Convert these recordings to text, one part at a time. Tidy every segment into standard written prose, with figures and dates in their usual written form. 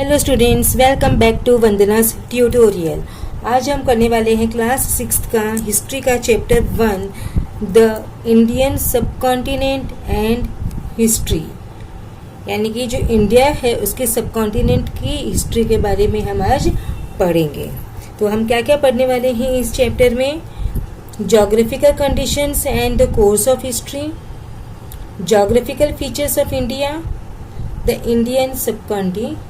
Hello students, welcome back to Vandana's tutorial. आज हम करने वाले हैं क्लास 6 का हिस्ट्री का chapter 1 the Indian subcontinent and history, यानी कि जो इंडिया है उसके सबकॉन्टिनेंट की हिस्ट्री के बारे में हम आज पढ़ेंगे। तो हम क्या क्या पढ़ने वाले हैं इस चैप्टर में? Geographical conditions and the course of history, geographical features of India, the Indian subcontinent.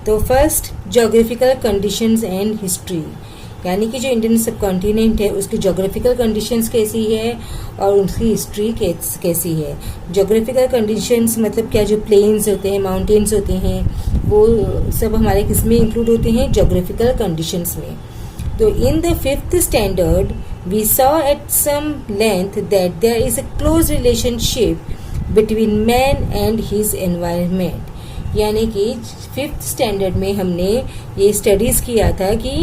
तो first, geographical conditions and history, यानी कि जो इंडियन सबकॉन्टिनेंट है उसकी ज्योग्राफिकल कंडीशंस कैसी है और उसकी हिस्ट्री कैसी है। ज्योग्राफिकल कंडीशंस मतलब क्या, जो प्लेन्स होते हैं, माउंटेन्स होते हैं, वो सब हमारे किस में इंक्लूड होते हैं? ज्योग्राफिकल कंडीशंस में। तो in the 5th standard we saw at some length that there is a close relationship between man and his environment, यानी कि 5th स्टैंडर्ड में हमने ये स्टडीज किया था कि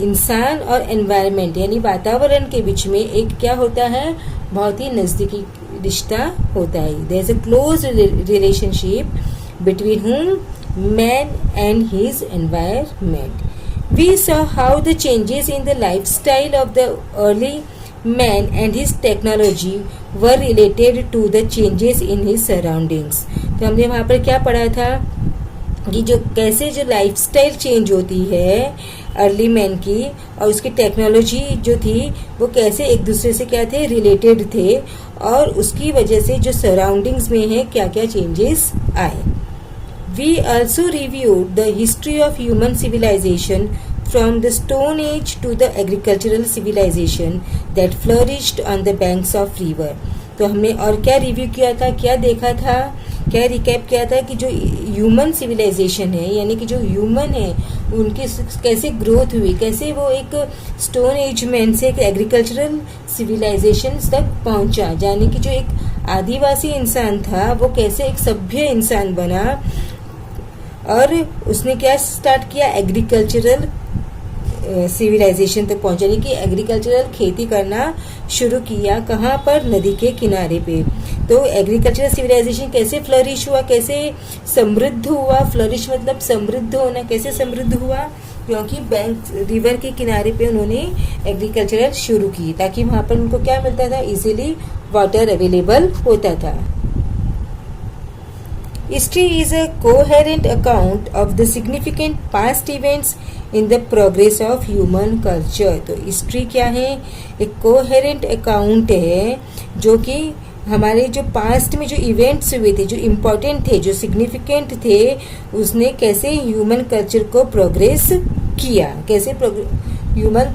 इंसान और एनवायरनमेंट यानी वातावरण के बीच में एक क्या होता है, बहुत ही नज़दीकी रिश्ता होता है। There is a close relationship between human and his environment. We saw how the changes in the lifestyle of the early man and his technology were related to the changes in his surroundings। तो हमने वहाँ पर क्या पढ़ा था कि जो कैसे जो लाइफस्टाइल चेंज होती है अर्ली मैन की और उसकी टेक्नोलॉजी जो थी वो कैसे एक दूसरे से क्या थे, रिलेटेड थे, और उसकी वजह से जो सराउंडिंग्स में है क्या क्या चेंजेस आए। We also reviewed the history of human civilization from the Stone Age to the agricultural civilization that flourished on the banks of river। तो हमने और क्या रिव्यू किया था, क्या देखा था, क्या रिकैप किया था कि जो ह्यूमन सिविलाइजेशन है यानी कि जो ह्यूमन है उनकी कैसे ग्रोथ हुई, कैसे वो एक स्टोन एज मैन से एक एग्रीकल्चरल सिविलाइजेशन तक पहुंचा, यानी कि जो एक आदिवासी इंसान था वो कैसे एक सभ्य इंसान बना और उसने क्या स्टार्ट किया, एग्रीकल्चरल सिविलाइजेशन तक पहुंचाने की, एग्रीकल्चरल खेती करना शुरू किया। कहाँ पर? नदी के किनारे पे। तो एग्रीकल्चरल सिविलाइजेशन कैसे फ्लरिश हुआ, कैसे समृद्ध हुआ? फ्लरिश मतलब समृद्ध होना। कैसे समृद्ध हुआ? क्योंकि बैंक रिवर के किनारे पे उन्होंने एग्रीकल्चरल शुरू की ताकि वहां पर उनको क्या मिलता था, इजीली वाटर अवेलेबल होता था। History is a coherent account of the significant past events in the progress of human culture। तो history क्या है? एक coherent account है जो कि हमारे जो पास्ट में जो इवेंट्स हुए थे, जो इम्पोर्टेंट थे, जो सिग्निफिकेंट थे, उसने कैसे ह्यूमन कल्चर को प्रोग्रेस किया, कैसे ह्यूमन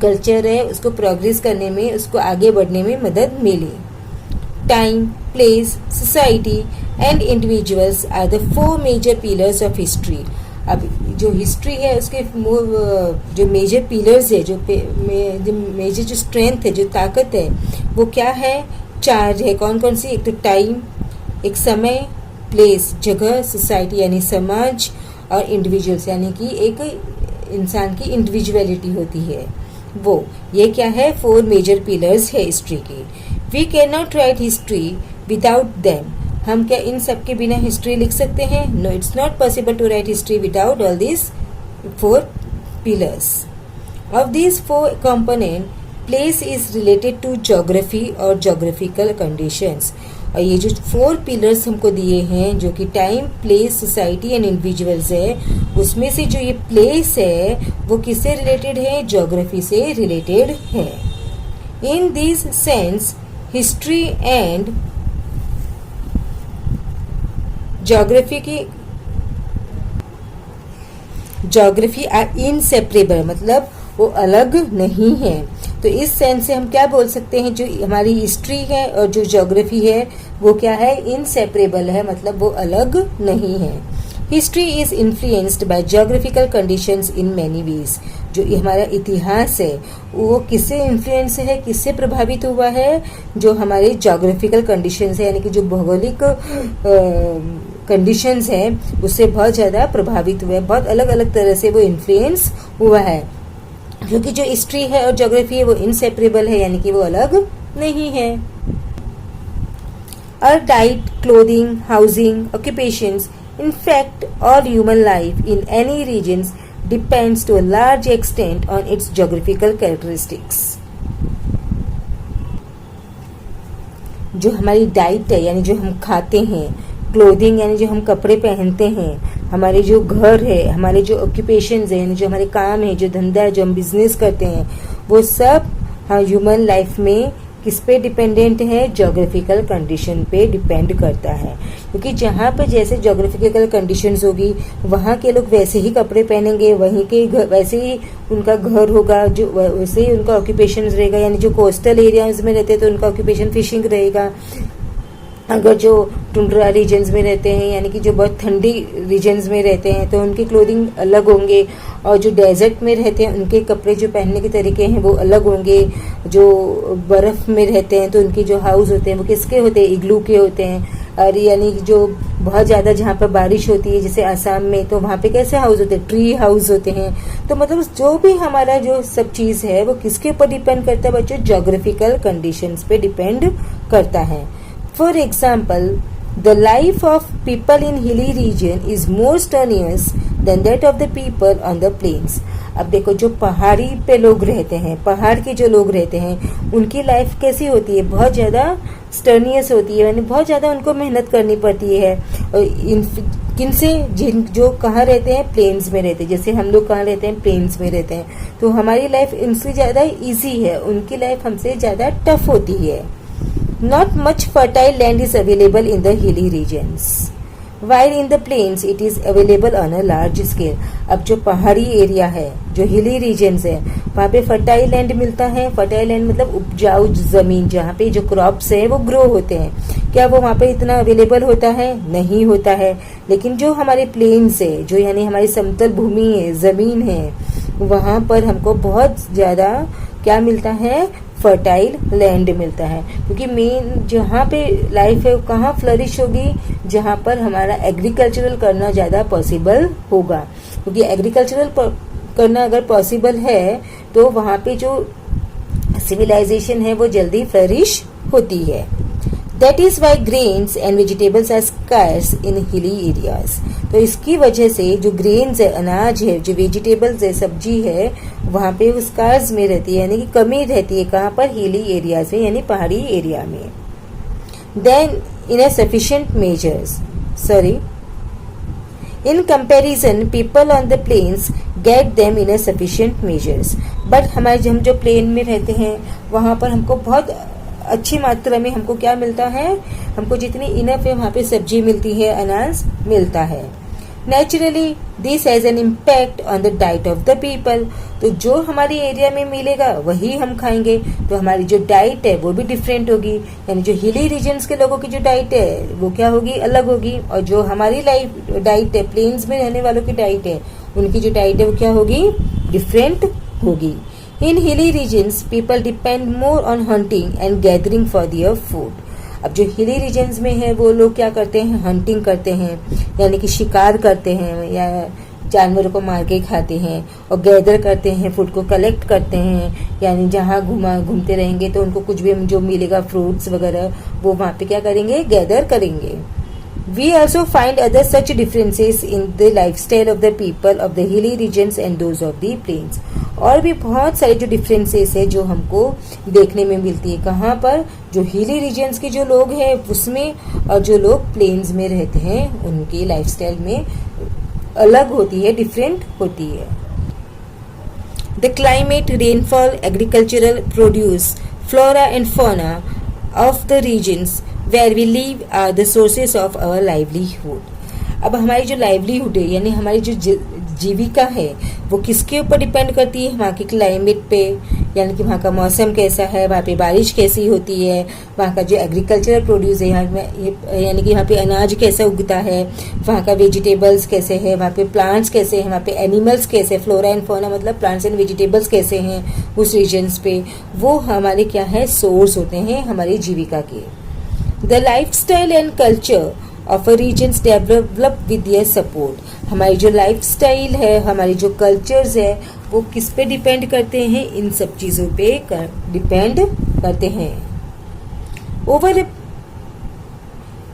कल्चर है उसको प्रोग्रेस करने में, उसको आगे बढ़ने में मदद मिली। Time, place, society and individuals are the 4 major pillars of history. अब जो हिस्ट्री है उसके जो मेजर पिलर्स है, जो मेजर जो स्ट्रेंथ है, जो ताकत है, वो क्या है? 4 है। कौन कौन सी? एक तो टाइम, एक समय, प्लेस जगह, सोसाइटी यानी समाज, और इंडिविजुअल्स यानी कि एक इंसान की इंडिविजुअलिटी होती है वो। ये क्या है? 4 मेजर पिलर्स है हिस्ट्री की। We can not write history without them. हम क्या इन सब के बिना हिस्ट्री लिख सकते हैं? No, it's not possible to write history without all this 4 pillars. Of this 4 component, place is related to geography और ज्योग्राफिकल कंडीशंस। और ये जो 4 पिलर्स हमको दिए हैं जो कि time, place, society and individuals है, उसमें से जो ये प्लेस है वो किससे रिलेटेड है? ज्योग्राफी से रिलेटेड है। In this sense history and geography are inseparable, मतलब वो अलग नहीं है। तो इस सेंस से हम क्या बोल सकते हैं, जो हमारी हिस्ट्री है और जो ज्योग्राफी है वो क्या है? इनसेपरेबल है, मतलब वो अलग नहीं है। History is influenced by geographical conditions in many ways. जो हमारा इतिहास है वो किससे इन्फ्लुएंस है, किससे प्रभावित हुआ है? जो हमारे ज्योग्राफिकल कंडीशंस है यानी कि जो भौगोलिक कंडीशंस हैं उससे बहुत ज़्यादा प्रभावित हुआ है, बहुत अलग अलग तरह से वो इन्फ्लुएंस हुआ है। क्योंकि जो हिस्ट्री है और ज्योग्राफी है वो इनसेपरेबल है, यानी कि वो अलग नहीं है। Our diet, clothing, housing, occupations, In fact, all human life in any regions depends to a large extent on its geographical characteristics. जो हमारी डाइट है यानी जो हम खाते हैं, क्लोथिंग यानी जो हम कपड़े पहनते हैं, हमारे जो घर है, हमारे जो ऑक्यूपेशंस है यानी जो हमारे काम है, जो धंधा है, जो हम बिजनेस करते हैं, वो सब ह्यूमन लाइफ में किस पे डिपेंडेंट है? ज्योग्राफिकल कंडीशन पे डिपेंड करता है। क्योंकि जहाँ पर जैसे ज्योग्राफिकल कंडीशंस होगी वहाँ के लोग वैसे ही कपड़े पहनेंगे, वहीं के वैसे ही उनका घर होगा, जो वैसे ही उनका ऑक्यूपेशन रहेगा। यानी जो कोस्टल एरियाज में रहते हैं तो उनका ऑक्यूपेशन फिशिंग रहेगा। अगर जो टुंड्रा रीजन्स में रहते हैं यानी कि जो बहुत ठंडी रीजन्स में रहते हैं तो उनकी क्लोथिंग अलग होंगे, और जो डेजर्ट में रहते हैं उनके कपड़े जो पहनने के तरीके हैं वो अलग होंगे। जो बर्फ़ में रहते हैं तो उनके जो हाउस होते हैं वो किसके होते हैं? इग्लू के होते हैं। और यानी जो बहुत ज़्यादा जहाँ पर बारिश होती है जैसे आसाम में, तो वहाँ पे कैसे हाउस होते हैं? ट्री हाउस होते हैं। तो मतलब जो भी हमारा जो सब चीज़ है वो किसके ऊपर डिपेंड करता है बच्चों? ज्योग्राफिकल कंडीशंस पे डिपेंड करता है। For example, the life of people in hilly region is more strenuous than that of the people on the plains. अब देखो जो पहाड़ी पे लोग रहते हैं, पहाड़ के जो लोग रहते हैं, उनकी लाइफ कैसी होती है? बहुत ज़्यादा स्टर्नियस होती है, यानी बहुत ज़्यादा उनको मेहनत करनी पड़ती है। और किनसे? जिन जो कहाँ रहते हैं? प्लेन्स में रहते हैं। जैसे हम लोग कहाँ रहते हैं? प्लेन्स में रहते हैं। तो हमारी लाइफ इनसे ज़्यादा ईजी है, उनकी लाइफ हमसे ज़्यादा टफ होती है। Not much fertile land is available in the hilly regions, while in the plains it is available on a large scale. अब जो पहाड़ी एरिया है, जो हिली रीजन्स है, वहाँ पे फर्टाइल लैंड मिलता है। फर्टाइल लैंड मतलब उपजाऊ जमीन, जहाँ पे जो क्रॉप्स है वो ग्रो होते हैं। क्या वो वहाँ पे इतना अवेलेबल होता है? नहीं होता है। लेकिन जो हमारे प्लेन्स है, जो यानी हमारी समतल भूमि है, जमीन है, वहाँ पर हमको बहुत ज़्यादा क्या मिलता है? फर्टाइल लैंड मिलता है। क्योंकि मेन जहाँ पे लाइफ है कहाँ फ्लरिश होगी? जहाँ पर हमारा एग्रीकल्चरल करना ज़्यादा पॉसिबल होगा। क्योंकि एग्रीकल्चरल करना अगर पॉसिबल है तो वहाँ पे जो सिविलाइजेशन है वो जल्दी फ्लरिश होती है। That is why grains and vegetables are scarce in hilly areas. तो इसकी वजह से जो ग्रेन्स है, अनाज है, जो वेजिटेबल्स है, सब्जी है, वहाँ पे वो स्कार्स में रहती है, यानी कि कमी रहती है। कहाँ पर? हिली एरियाज में, यानी पहाड़ी एरिया में। Then in a sufficient measures, in comparison people on the plains get them in a sufficient measures. But हमारे हम जो प्लेन में रहते हैं वहाँ पर हमको बहुत अच्छी मात्रा में हमको क्या मिलता है? हमको जितनी इनफ है वहाँ पे सब्जी मिलती है, अनाज मिलता है। Naturally this has an impact on the diet of the people. तो जो हमारी एरिया में मिलेगा वही हम खाएंगे, तो हमारी जो डाइट है वो भी डिफरेंट होगी। यानी जो हिली रीजन्स के लोगों की जो डाइट है वो क्या होगी? अलग होगी। और जो हमारी डाइट है, प्लेन्स में रहने वालों की डाइट है, उनकी जो डाइट है वो क्या होगी? डिफरेंट होगी। In hilly regions, people depend more on hunting and gathering for their food. अब जो हिली रीजन्स में है वो लोग क्या करते हैं? हंटिंग करते हैं, यानी कि शिकार करते हैं या जानवरों को मार के खाते हैं, और गैदर करते हैं, फूड को कलेक्ट करते हैं। यानी जहाँ घूमते रहेंगे तो उनको कुछ भी जो मिलेगा, फ्रूट्स वगैरह, वो वहाँ पे क्या करेंगे? गैदर करेंगे। We also find other such differences in the lifestyle of the people of the hilly regions and those of the plains. और भी बहुत सारे जो डिफरेंसेस है जो हमको देखने में मिलती है। कहाँ पर? जो हिली रीजन्स के जो लोग हैं उसमें, और जो लोग प्लेन्स में रहते हैं उनकी लाइफस्टाइल में अलग होती है, डिफरेंट होती है। The climate, rainfall, agricultural produce, flora and fauna of the regions where we live are the sources of our livelihood. अब हमारी जो लाइवलीहुड है यानी हमारी जो जीविका है वो किसके ऊपर डिपेंड करती है? वहाँ के क्लाइमेट पे, यानी कि वहाँ का मौसम कैसा है, वहाँ पे बारिश कैसी होती है, वहाँ का जो एग्रीकल्चरल प्रोड्यूस है यानी कि यहाँ पे अनाज कैसा उगता है, वहाँ का वेजिटेबल्स कैसे है, वहाँ पे प्लांट्स कैसे हैं, वहाँ पे एनिमल्स कैसे, फ्लोरा एंड फौना मतलब प्लांट्स एंड वेजिटेबल्स कैसे हैं उस रीजन्स पे, वो हमारे क्या है? सोर्स होते हैं हमारी जीविका के। The lifestyle and culture of a regions develop with their support. हमारी जो लाइफस्टाइल है, हमारी जो कल्चर्स है, वो किस पे डिपेंड करते हैं? इन सब चीज़ों पे डिपेंड करते हैं।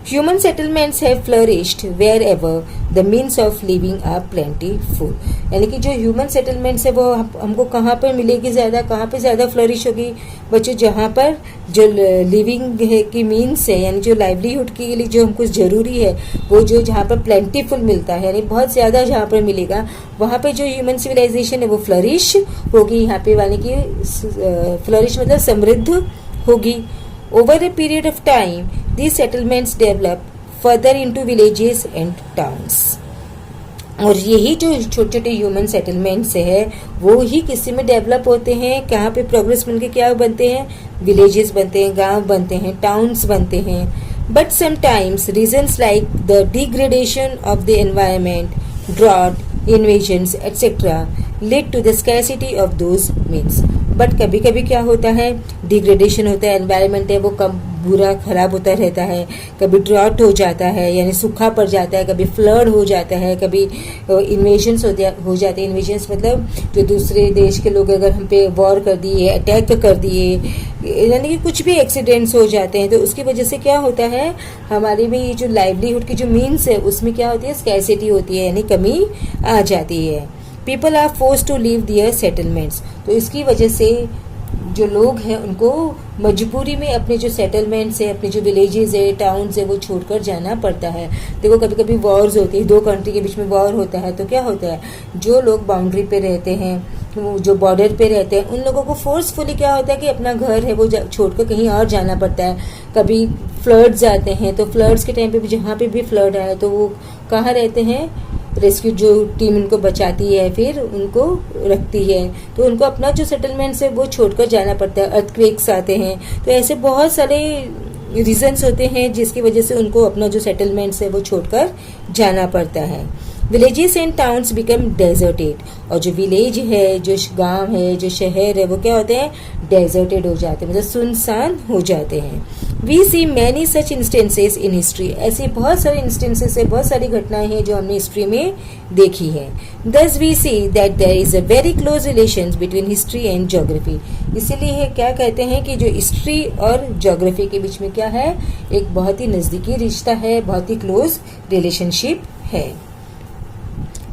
Human settlements have flourished wherever the means of living are plentiful. यानी कि जो ह्यूमन सेटलमेंट्स है वो हमको कहाँ पर मिलेगी ज़्यादा, कहाँ पे ज़्यादा फ्लरिश होगी बच्चों, जहाँ पर जो लिविंग है की मीन्स है, यानी जो लाइवलीहुड के लिए जो हमको ज़रूरी है वो जो जहाँ पर प्लेंटीफुल मिलता है, यानी बहुत ज़्यादा जहाँ पर मिलेगा वहाँ पे जो ह्यूमन सिविलाइजेशन है वो फ्लरिश होगी यहाँ पे, यानी कि फ्लरिश मतलब समृद्ध होगी. Over a period of time, these settlements develop further into villages and towns. और यही जो छोटे छोटे ह्यूमन सेटलमेंट्स है वो ही किसी में डेवलप होते हैं, कहाँ पे प्रोग्रेस मिलके क्या बनते हैं, विलेजेस बनते हैं, गांव बनते हैं, टाउन्स बनते हैं. But sometimes regions like the degradation of the environment, drought, invasions etcetera lead to the scarcity of those means. बट कभी कभी क्या होता है, डिग्रेडेशन होता है, एनवायरनमेंट है वो कम बुरा खराब होता रहता है, कभी ड्रॉट हो जाता है यानी सूखा पड़ जाता है, कभी फ्लड हो जाता है, कभी इन्वेजन्स हो जाते हैं. इन्वेजन्स मतलब जो दूसरे देश के लोग अगर हम पे वॉर कर दिए, अटैक कर दिए, यानी कि कुछ भी एक्सीडेंट्स हो जाते हैं, तो उसकी वजह से क्या होता है हमारी भी जो लाइवलीहुड की जो मीन्स है उसमें क्या होती है, स्कैरसिटी होती है, यानी कमी आ जाती है. People are forced to leave their settlements. तो इसकी वजह से जो लोग हैं उनको मजबूरी में अपने जो सेटलमेंट्स है, अपने जो विलेजेस है, टाउन्स है वो छोड़कर जाना पड़ता है. देखो कभी कभी वॉर्स होती है, दो कंट्री के बीच में वॉर होता है तो क्या होता है, जो लोग बाउंड्री पे रहते हैं, जो बॉर्डर पे रहते हैं, उन लोगों को फोर्सफुली क्या होता है कि अपना घर है वो छोड़कर कहीं और जाना पड़ता है. कभी फ्लड्स आते हैं तो फ्लड्स के टाइम पे भी जहाँ पे भी फ्लड आए तो वो कहाँ रहते हैं, रेस्क्यू जो टीम उनको बचाती है फिर उनको रखती है, तो उनको अपना जो सेटलमेंट्स है वो छोड़कर जाना पड़ता है. अर्थक्वेक्स आते हैं, तो ऐसे बहुत सारे रीजंस होते हैं जिसकी वजह से उनको अपना जो सेटलमेंट्स है वो छोड़कर जाना पड़ता है. Villages and towns become deserted. और जो विलेज है, जो गांव है, जो शहर है वो क्या होते हैं, डेजर्टेड हो जाते हैं, मतलब सुनसान हो जाते हैं. We see many such instances in history. ऐसी बहुत सारे इंस्टेंसेस है, बहुत सारी घटनाएं हैं जो हमने हिस्ट्री में देखी है. Thus we see that there is a very close relation between history and geography. इसीलिए क्या कहते हैं कि जो हिस्ट्री और ज्योग्राफी के बीच में क्या है, एक बहुत ही नजदीकी रिश्ता है, बहुत ही क्लोज रिलेशनशिप है.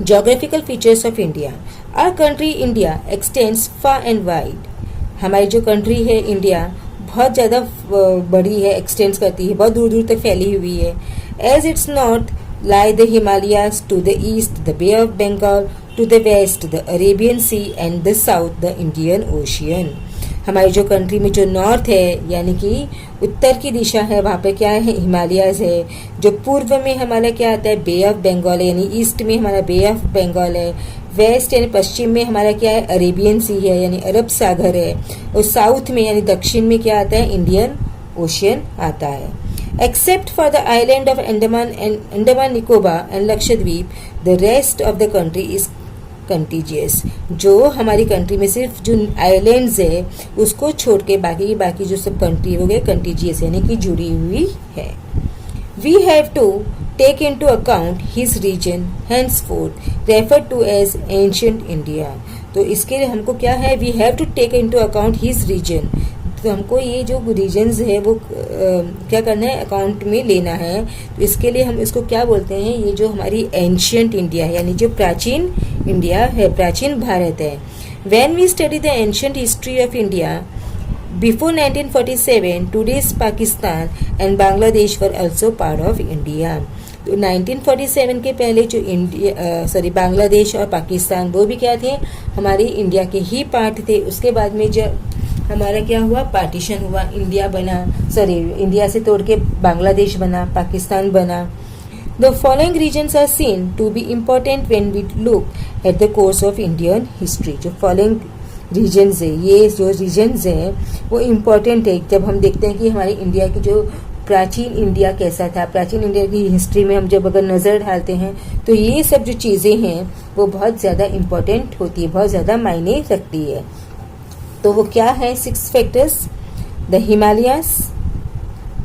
Geographical features of India. Our country India extends far and wide. हमारी जो कंट्री है इंडिया बहुत ज़्यादा बड़ी है, एक्सटेंड करती है, बहुत दूर दूर तक फैली हुई है. As its north lie the Himalayas, to the east the Bay of Bengal, to the west the Arabian Sea and the south the Indian Ocean. हमारी जो कंट्री में जो नॉर्थ है यानी कि उत्तर की दिशा है वहाँ पे क्या है, हिमालयाज है. जो पूर्व में हमारा क्या आता है, बे ऑफ बंगाल है, यानी ईस्ट में हमारा बे ऑफ बंगाल है. वेस्ट यानी पश्चिम में हमारा क्या है, अरेबियन सी है यानी अरब सागर है. और साउथ में यानी दक्षिण में क्या आता है, इंडियन ओशियन आता है. Except for the island of Andaman Nicobar and Lakshadweep, the rest of the country is contiguous. जो हमारी कंट्री में सिर्फ जो आइलैंड्स है उसको छोड़ के बाकी जो सब कंट्री हो गए कंटीजियस यानी कि जुड़ी हुई है. We have to take into account his region henceforth refer to as ancient India. तो इसके लिए हमको क्या है, we have to take into account his region. तो हमको ये जो रीजन्स है वो क्या करना है, अकाउंट में लेना है. तो इसके लिए हम इसको क्या बोलते हैं, ये जो हमारी एंशियंट इंडिया है यानी जो प्राचीन इंडिया है, प्राचीन भारत है. When we study the ancient history of India before 1947 today's Pakistan and Bangladesh were also part of India. तो 1947 के पहले जो बांग्लादेश और पाकिस्तान वो भी क्या थे, हमारे इंडिया के ही पार्ट थे. उसके बाद में जब हमारा क्या हुआ, पार्टीशन हुआ, इंडिया बना, इंडिया से तोड़ के बांग्लादेश बना, पाकिस्तान बना. The following regions are seen to be important when we look at the course of Indian history. जो following regions है, ये जो regions है वो important है जब हम देखते हैं कि हमारी इंडिया की जो प्राचीन इंडिया कैसा था, प्राचीन इंडिया की हिस्ट्री में हम जब अगर नज़र डालते हैं तो ये सब जो चीज़ें हैं वो बहुत ज़्यादा इम्पोर्टेंट होती है, बहुत ज़्यादा मायने रखती है. तो वो क्या है, 6 factors. The Himalayas,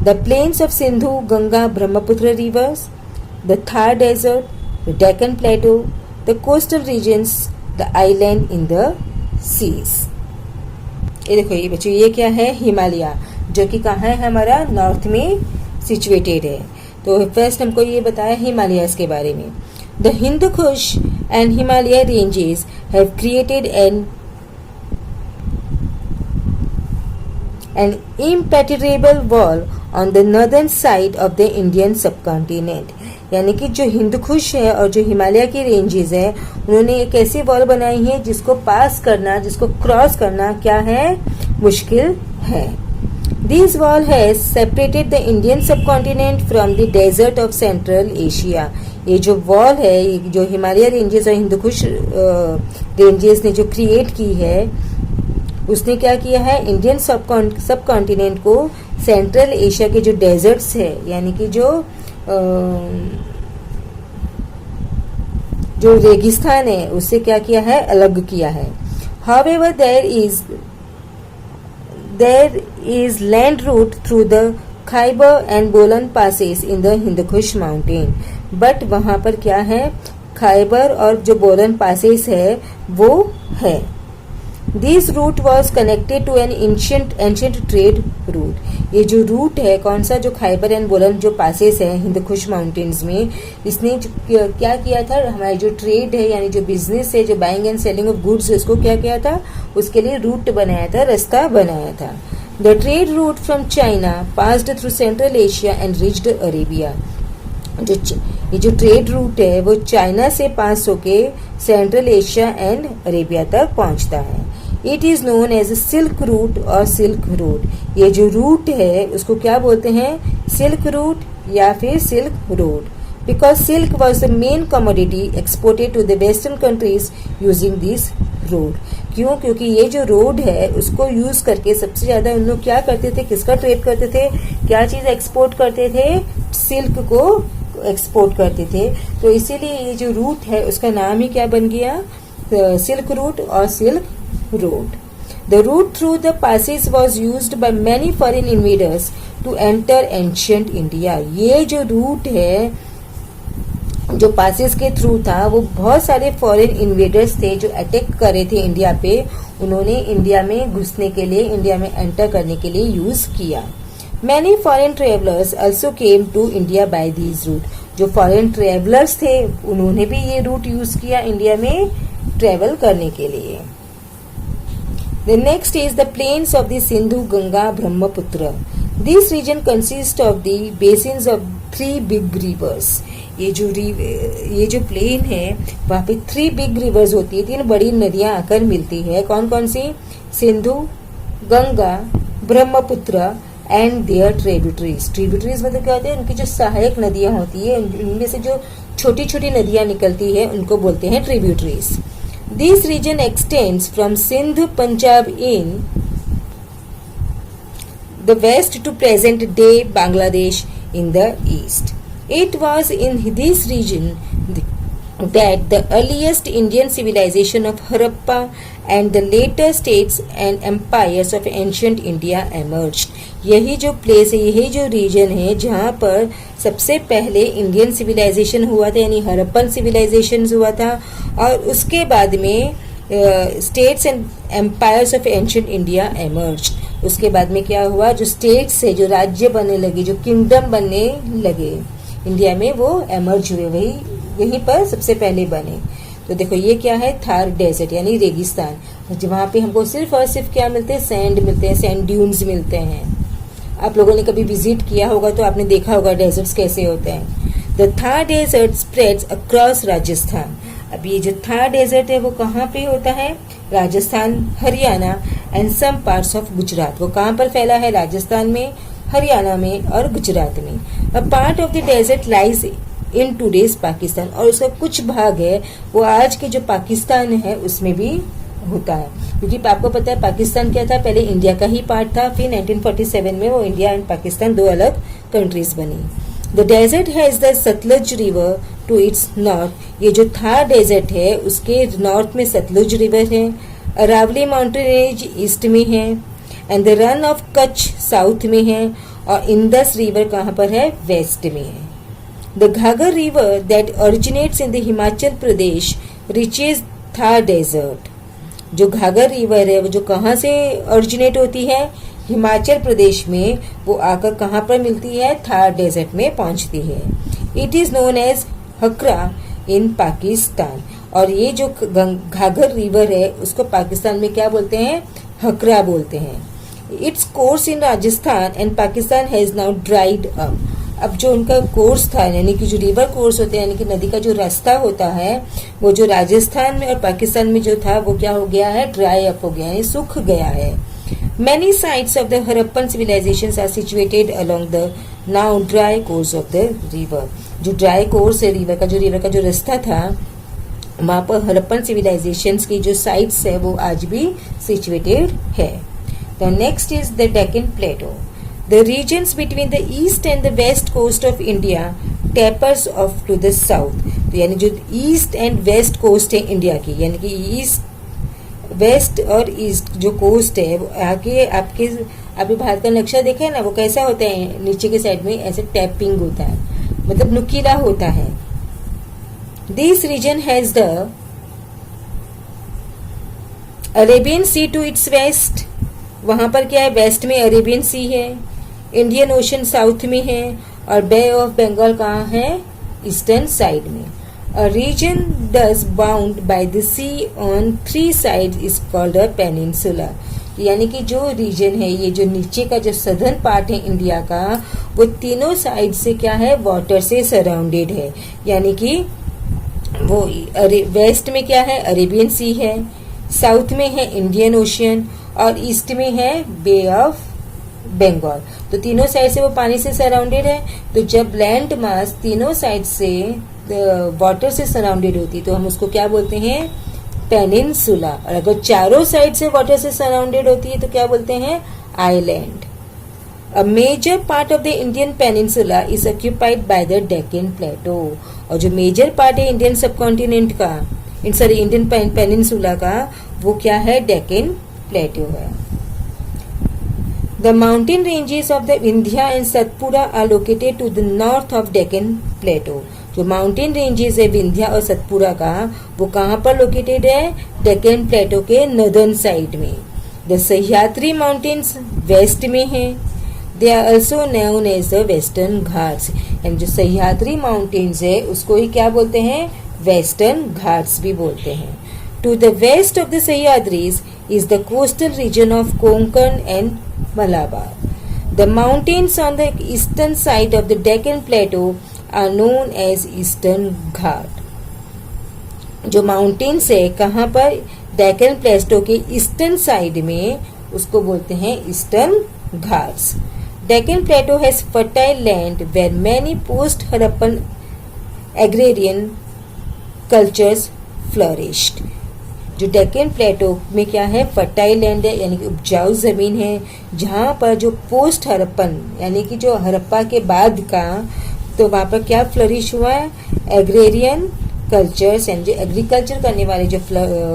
the plains of Sindhu Ganga Brahmaputra rivers, the Thar desert, the Deccan plateau, the coastal regions, the island in the seas. ये देखो ये बच्चों, ये क्या है, हिमालय, जो कि कहाँ है, हमारा नॉर्थ में सिचुएटेड है. तो फर्स्ट हमको ये बताया हिमालयाज के बारे में। The Hindu Kush and Himalaya ranges have created an impenetrable wall on the northern side of the Indian subcontinent। यानी कि जो हिंदू कुश है और जो हिमालय की रेंजेस है, उन्होंने एक ऐसी वॉल बनाई है जिसको पास करना, जिसको क्रॉस करना क्या है, मुश्किल है। This wall has separated the Indian subcontinent from the desert of Central Asia। ये जो वॉल है, ये जो हिमालय रेंजेस और हिंदू कुश रेंजेस ने जो क्रिएट की है, उसने क्या किया है, इंडियन सब कॉन्टिनेंट को सेंट्रल एशिया के जो डेजर्ट्स है, यानी कि जो रेगिस्तान है, उससे क्या किया है, अलग किया है। However, there is land route through the Khyber and Bolan passes in the Hindu Kush mountain। But वहां पर क्या है, खैबर और जो बोलन पासेस है वो है। This route was connected to an ancient trade route। ये जो रूट है, कौन सा, जो खैबर एंड बोलन जो पासेस है हिंदू कुश माउंटेन्स में, इसने क्या किया था, हमारी जो ट्रेड है यानी जो बिजनेस है, जो buying and selling of goods, उसको क्या किया था, उसके लिए रूट बनाया था, रास्ता बनाया था। The trade route from China passed through central Asia and reached Arabia. ये जो ट्रेड रूट है वो चाइना से पास होके सेंट्रल एशिया एंड अरेबिया तक पहुंचता है। It is known as silk route और सिल्क रोड। ये जो रूट है उसको क्या बोलते हैं, सिल्क रूट या फिर silk road, because silk was the main commodity exported to the western countries using this road. क्यों, क्योंकि ये जो रोड है उसको यूज करके सबसे ज्यादा उन लोग क्या करते थे, किसका ट्रेड करते थे, क्या चीज एक्सपोर्ट करते थे, सिल्क को एक्सपोर्ट करते थे। तो इसीलिए ये जो रूट है उसका नाम ही क्या बन गया, सिल्क रूट और silk road। The route through the passes was used by many foreign invaders to enter ancient India। ये जो रूट है, जो पासेस के थ्रू था, वो बहुत सारे फॉरेन इन्वेडर्स थे जो अटैक कर रहे थे इंडिया पे, उन्होंने इंडिया में घुसने के लिए, इंडिया में एंटर करने के लिए यूज किया। Many foreign travelers also came to India by these route। जो फॉरेन ट्रेवलर्स थे उन्होंने भी ये रूट यूज किया इंडिया में ट्रेवल करने के लिए। The next is the plains of the Sindhu, Ganga, Brahmaputra। This region consists of the basins of 3 big rivers। ये जो प्लेन है वहाँ पे 3 बिग रिवर्स होती है, 3 बड़ी नदियां आकर मिलती है। कौन कौन सी, Sindhu, Ganga, Brahmaputra and their tributaries. Tributaries मतलब क्या होते हैं, उनकी जो सहायक नदियां होती है, उनमें से जो छोटी छोटी नदियां निकलती है उनको बोलते हैं tributaries. This region extends from Sindh, Punjab in the west to present-day Bangladesh in the east। It was in this region that the earliest Indian civilization of Harappa and the later states and empires of ancient India emerged। यही जो place है, यही जो reason है जहाँ पर सबसे पहले इंडियन सिविलाइजेशन हुआ था, यानी हरप्पन सिविलाइजेशन हुआ था, और उसके बाद में states and empires of ancient India emerged. उसके बाद में क्या हुआ, जो स्टेट्स है, जो राज्य बनने लगे, जो किंगडम बनने लगे इंडिया में, वो एमर्ज हुए, वही यहीं पर सबसे पहले बने। तो देखो ये क्या है, थार डेजर्ट यानी रेगिस्तान, वहां पे हमको सिर्फ और सिर्फ क्या मिलते हैं, सैंड मिलते हैं, सैंड ड्यून्स मिलते हैं। आप लोगों ने कभी विजिट किया होगा तो आपने देखा होगा डेजर्ट्स कैसे होते हैं। The Thar desert spreads across Rajasthan. अब ये जो थार डेजर्ट है वो कहाँ पे होता है, Rajasthan, Haryana and some parts of Gujarat. वो कहाँ पर फैला है, राजस्थान में, हरियाणा में और गुजरात में। A part of the desert lies in today's Pakistan, और उसका कुछ भाग है वो आज के जो पाकिस्तान है उसमें भी होता है। क्योंकि आपको पता है पाकिस्तान क्या था, पहले इंडिया का ही पार्ट था, फिर 1947 में वो इंडिया एंड पाकिस्तान 2 अलग कंट्रीज बनी। The desert has the Sutlej river to its north. ये जो थार डेजर्ट है उसके नॉर्थ में सतलुज रिवर है, अरावली माउंटेन रेंज ईस्ट में है, and the run of Kutch south में है, और इंदस रिवर कहाँ पर है, वेस्ट में है। The Ghaggar river that originates in the Himachal Pradesh reaches Thar desert. जो घाघर रिवर है वो जो कहाँ से ओरिजिनेट होती है, हिमाचल प्रदेश में वो आकर कहाँ पर मिलती है, थार डेजर्ट में पहुंचती है। इट इज नोन एज हकरा इन पाकिस्तान, और ये जो घाघर रिवर है उसको पाकिस्तान में क्या बोलते हैं, हकरा बोलते हैं। Its course in Rajasthan and Pakistan has now dried up. अब जो उनका कोर्स था, यानी कि जो रिवर कोर्स होते हैं, यानी कि नदी का जो रास्ता होता है, वो जो राजस्थान में और पाकिस्तान में जो था वो क्या हो गया है, ड्राई अप हो गया है, सूख गया है। Many sites of the Harappan civilizations are situated along the now dry course of the river. जो ड्राई कोर्स है रिवर का जो रास्ता था, वहाँ पर हरप्पन सिविलाइजेशंस की जो साइट्स है वो आज भी सिचुएटेड है। The next is the Deccan Plateau. The regions between the east and the west coast of India tapers off to the south. तो यानी जो ईस्ट एंड वेस्ट कोस्ट है इंडिया की, यानी कि ईस्ट वेस्ट और ईस्ट जो कोस्ट है वो आगे आपके अभी भारत का नक्शा देखा है ना, वो कैसा होता है, नीचे के साइड में ऐसे टैपिंग होता है, मतलब नुकीला होता है। This region has the Arabian sea to its west, वहां पर क्या है, वेस्ट में अरेबियन सी है, इंडियन ओशन साउथ में है, और बे ऑफ बंगाल कहाँ है, ईस्टर्न साइड में। A region thus bound by the sea on three sides is called a peninsula. यानी कि जो रीजन है, ये जो नीचे का जो सदर्न पार्ट है इंडिया का, वो तीनों साइड से क्या है, वाटर से सराउंडेड है। यानी कि वो वेस्ट में क्या है, अरेबियन सी है, साउथ में है इंडियन ओशियन, और ईस्ट में है बे ऑफ बंगाल। तो तीनों साइड से वो पानी से सराउंडेड है। तो जब लैंड मास तीनों साइड से वाटर से सराउंडेड होती तो हम उसको क्या बोलते हैं, पेनिनसुला। और अगर चारों साइड से वाटर से सराउंडेड होती है तो क्या बोलते हैं, island. A major part of the Indian peninsula is occupied by the Deccan plateau. और जो मेजर पार्ट है इंडियन सब कॉन्टिनेंट का, इंडियन पेनिनसुला का, वो क्या है, डेक्कन प्लेटो है। The mountain ranges of the Vindhya and Satpura are located to the north of Deccan Plateau. जो माउंटेन रेंजेस है विंध्या और सतपुरा का, वो कहाँ पर लोकेटेड है, डेक्कन प्लेटो के नॉर्दर्न साइड में। द सह्याद्री माउंटेन्स वेस्ट में है। They are also known as the western ghats. And जो सह्याद्री माउंटेन्स है उसको ही क्या बोलते हैं, वेस्टर्न घाट्स भी बोलते हैं। To the west of the Sahyadris is the coastal region of Konkan and Malabar. The mountains on the eastern side of the Deccan Plateau are known as Eastern Ghat. जो माउंटेन्स है कहाँ पर, डेक्कन प्लेटो के eastern side में, उसको बोलते हैं eastern ghats. Deccan plateau has fertile land where many post Harappan agrarian cultures flourished. जो डेक्कन प्लेटो में क्या है, फर्टाइल लैंड है, यानी कि उपजाऊ जमीन है, जहाँ पर जो पोस्ट हरप्पन यानी कि जो हरप्पा के बाद का, तो वहाँ पर क्या फ्लरिश हुआ है, एग्रेरियन कल्चर्स, यानी जो एग्रीकल्चर करने वाले जो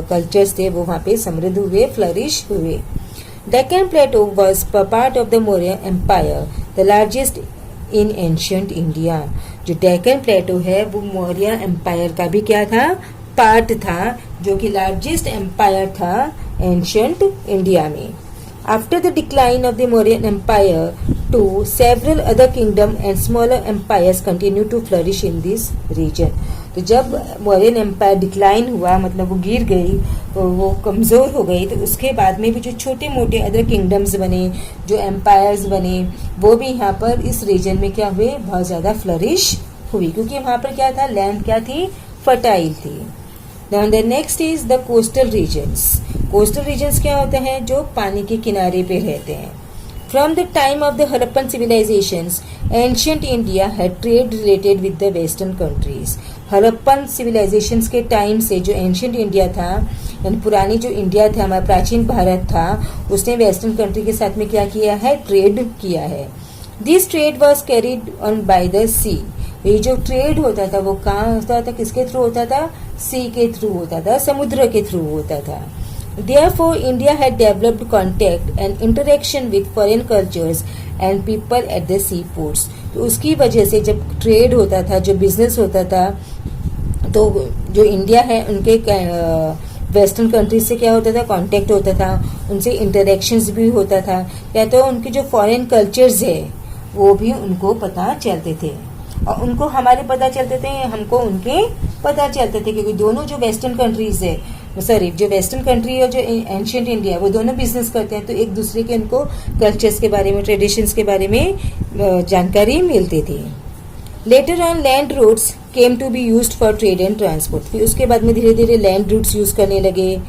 कल्चर्स थे वो वहाँ पे समृद्ध हुए, फ्लरिश हुए। Deccan plateau was part of the Maurya empire, the largest in ancient India. जो डेक्कन प्लेटो है वो मौर्य एम्पायर का भी क्या था, पार्ट था, जो कि लार्जेस्ट एम्पायर था एंशियंट इंडिया में। After the decline of the Mauryan empire to several other kingdom and smaller empires continue to flourish in this region. तो जब मौर्यन एम्पायर डिक्लाइन हुआ, मतलब वो गिर गई, तो वो कमज़ोर हो गई, तो उसके बाद में भी जो छोटे मोटे अदर किंगडम्स बने, जो एम्पायर्स बने, वो भी यहाँ पर इस रीजन में क्या हुए, बहुत ज़्यादा फ्लरिश हुई, क्योंकि वहाँ पर क्या था, लैंड क्या थी, फर्टाइल थी। Now the next is the coastal regions. Coastal regions क्या होते हैं, जो पानी के किनारे पे रहते हैं। From the time of the Harappan civilizations, ancient India had trade related with the western countries. Harappan civilisations के टाइम से जो एंशियंट इंडिया था, यानी पुरानी जो इंडिया था, हमारा प्राचीन भारत था, उसने वेस्टर्न कंट्री के साथ में क्या किया है, ट्रेड किया है। This trade was carried on by the sea. ये जो ट्रेड होता था वो कहाँ होता था, किसके थ्रू होता था, सी के थ्रू होता था, समुद्र के थ्रू होता था। Therefore, India had developed contact and interaction with foreign cultures and people at the seaports. तो उसकी वजह से जब ट्रेड होता था, जो बिजनेस होता था, तो जो इंडिया है उनके वेस्टर्न कंट्रीज से क्या होता था, कांटेक्ट होता था, उनसे इंटरेक्शंस भी होता था, या तो उनके जो फॉरेन कल्चर्स है वो भी उनको पता चलते थे, और उनको हमारे पता चलते थे, हमको उनके पता चलते थे, क्योंकि दोनों जो वेस्टर्न कंट्रीज है, जो वेस्टर्न कंट्री और जो एंशियंट इंडिया, वो दोनों बिजनेस करते हैं, तो एक दूसरे के उनको कल्चर्स के बारे में, ट्रेडिशंस के बारे में जानकारी मिलती थी। Later on land routes came to be used for trade and transport. फिर उसके बाद में धीरे धीरे लैंड रूट्स यूज करने लगे,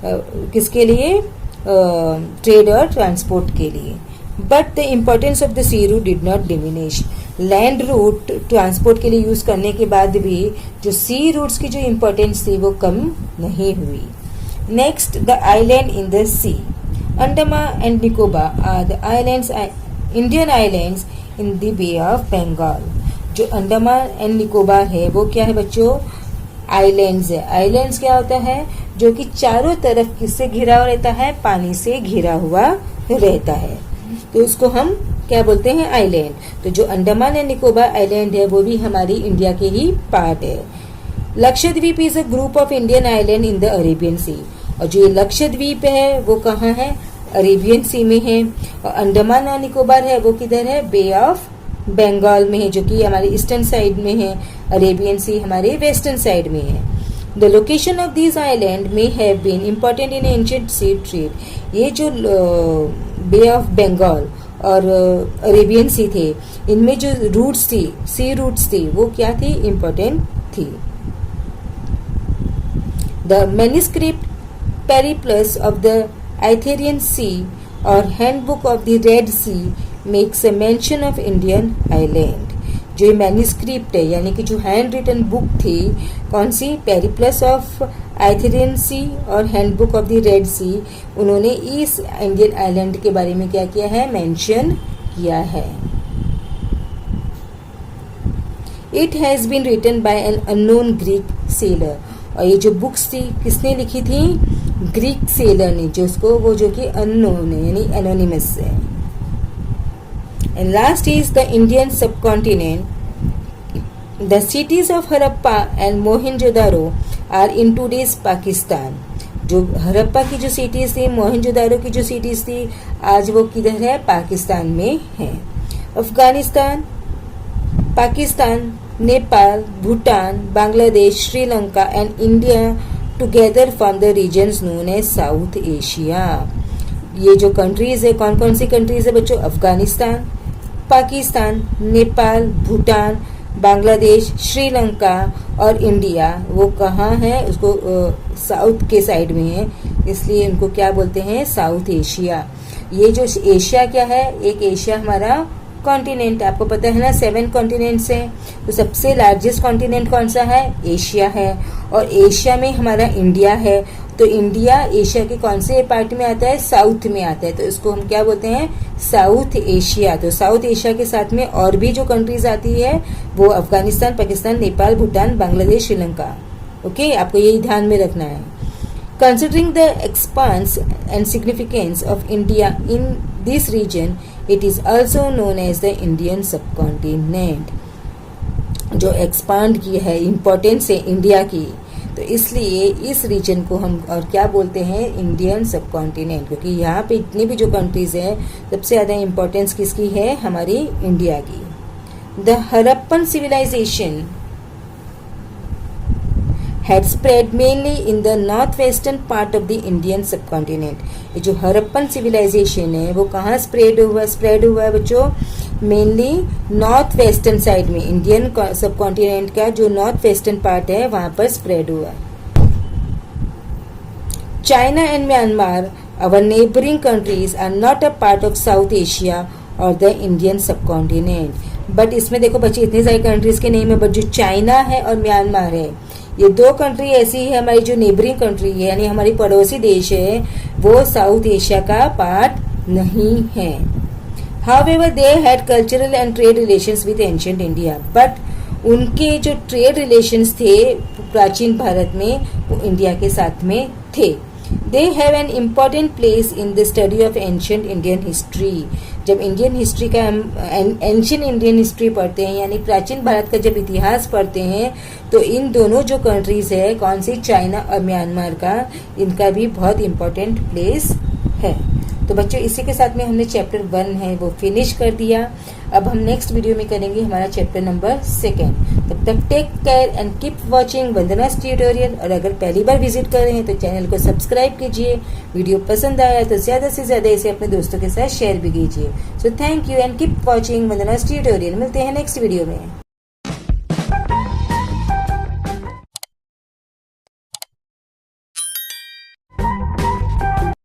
किसके लिए, ट्रेड और ट्रांसपोर्ट के लिए। But the importance of the sea route did not diminish. Land route transport के लिए यूज करने के बाद भी जो सी रूट्स की जो इम्पोर्टेंस थी वो कम नहीं हुई। Next, the island in the sea. Andaman and Nicobar are the islands, Indian islands in the bay of Bengal. जो अंडमान एंड निकोबार है वो क्या है बच्चों, आइलैंड्स है। आइलैंड्स क्या होता है, जो कि चारों तरफ किससे घिरा हुआ रहता है, पानी से घिरा हुआ रहता है, तो उसको हम क्या बोलते हैं, आइलैंड। तो जो अंडमान एंड निकोबार आइलैंड है वो भी हमारी इंडिया के ही पार्ट है। Lakshadweep is a group of Indian island in the Arabian sea. और जो ये लक्षद्वीप है वो कहाँ है, अरेबियन सी में है। और अंडमान और निकोबार है वो किधर है, बे ऑफ बंगाल में है, जो कि हमारे ईस्टर्न साइड में है, अरेबियन सी हमारे वेस्टर्न साइड में है। The location of this island may have been important in ancient sea trade. ये जो बे ऑफ बंगाल और अरेबियन सी थे, इनमें जो रूट्स थी, सी रूट्स थी, वो क्या थी, इम्पोर्टेंट थी। The manuscript periplus of the Erythraean sea और handbook of the red sea makes a mention of Indian island. जो मैन्युस्क्रिप्ट है, यानी कि जो हैंड रिटन बुक थी, कौन सी, पेरिप्लस ऑफ आइथेरियन सी और हैंडबुक ऑफ द रेड सी, उन्होंने इस इंडियन आइलैंड के बारे में क्या किया है, मेंशन किया है। It has been written by an unknown Greek sailor. और ये जो बुक्स थी किसने लिखी थी, ग्रीक सेलर ने, जो उसको वो जो कि अननोन है, यानी एनोनिमस है। And last is the Indian subcontinent. The cities of Harappa and Mohenjo-daro are in today's Pakistan. जो हरप्पा की जो सिटीज थी, मोहनजोदारो की जो सिटीज थी, आज वो किधर है, पाकिस्तान में है। Afghanistan, Pakistan, Nepal, Bhutan, Bangladesh, Sri Lanka and India together form the regions known as South Asia. ये जो कंट्रीज है, कौन कौन सी कंट्रीज है बच्चों, अफगानिस्तान, पाकिस्तान, नेपाल, भूटान, बांग्लादेश, श्रीलंका और इंडिया, वो कहाँ है, उसको साउथ के साइड में है, इसलिए इनको क्या बोलते हैं, साउथ एशिया। ये जो एशिया क्या है, एक एशिया हमारा कॉन्टिनेंट, आपको पता है ना 7 कॉन्टिनेंट्स हैं, तो सबसे लार्जेस्ट कॉन्टिनेंट कौन सा है, एशिया है, और एशिया में हमारा इंडिया है। तो इंडिया एशिया के कौन से पार्ट में आता है, साउथ में आता है, तो इसको हम क्या बोलते हैं, साउथ एशिया। तो साउथ एशिया के साथ में और भी जो कंट्रीज आती है वो अफगानिस्तान, पाकिस्तान, नेपाल, भूटान, बांग्लादेश, श्रीलंका। ओके, आपको यही ध्यान में रखना है। Considering the expanse and significance of India in this region, it is also known as the Indian subcontinent. जो एक्सपांड की है, इम्पोर्टेंस है इंडिया की, तो इसलिए इस रीजन को हम और क्या बोलते हैं, इंडियन सबकॉन्टिनेंट, क्योंकि यहाँ पे इतनी भी जो कंट्रीज है, सबसे ज्यादा इम्पोर्टेंस किसकी है, हमारी इंडिया की। The Harappan civilisation had spread mainly in the northwestern part of the Indian subcontinent. ये जो हरप्पन सिविलाइजेशन है वो कहाँ स्प्रेड हुआ है बच्चों, मेनली नॉर्थ वेस्टर्न साइड में, इंडियन सबकॉन्टिनेंट का जो नॉर्थ वेस्टर्न पार्ट है वहां पर स्प्रेड हुआ। China and Myanmar, our neighboring countries, are not a part of South Asia or the Indian subcontinent. But इसमें देखो बच्चे, इतनी सारी कंट्रीज के नेम है, बट जो चाइना है और म्यांमार है, ये 2 कंट्री ऐसी है हमारी जो नेबरिंग कंट्री है, यानी हमारी पड़ोसी देश है, वो साउथ एशिया का पार्ट नहीं है। However, they had cultural and trade relations with ancient India, but उनके जो ट्रेड रिलेशंस थे प्राचीन भारत में, वो इंडिया के साथ में थे। They have an important place in the study of ancient Indian history. जब इंडियन हिस्ट्री का एंशियंट इंडियन हिस्ट्री पढ़ते हैं यानी प्राचीन भारत का जब इतिहास पढ़ते हैं तो इन दोनों जो कंट्रीज है, कौन सी, चाइना और म्यांमार का, इनका भी बहुत इम्पोर्टेंट प्लेस है। तो बच्चों इसी के साथ में हमने चैप्टर 1 है वो फिनिश कर दिया। अब हम नेक्स्ट वीडियो में करेंगे हमारा चैप्टर नंबर 2। तब तक take care and keep watching Vandana's tutorial. और अगर पहली बार विजिट कर रहे हैं तो चैनल को सब्सक्राइब कीजिए। वीडियो पसंद आया तो ज़्यादा से ज़्यादा इसे अपने दोस्तों के साथ शेयर भी कीजिए। So thank you and keep watching Vandana's tutorial. मिलते हैं नेक्स्ट वीडियो में।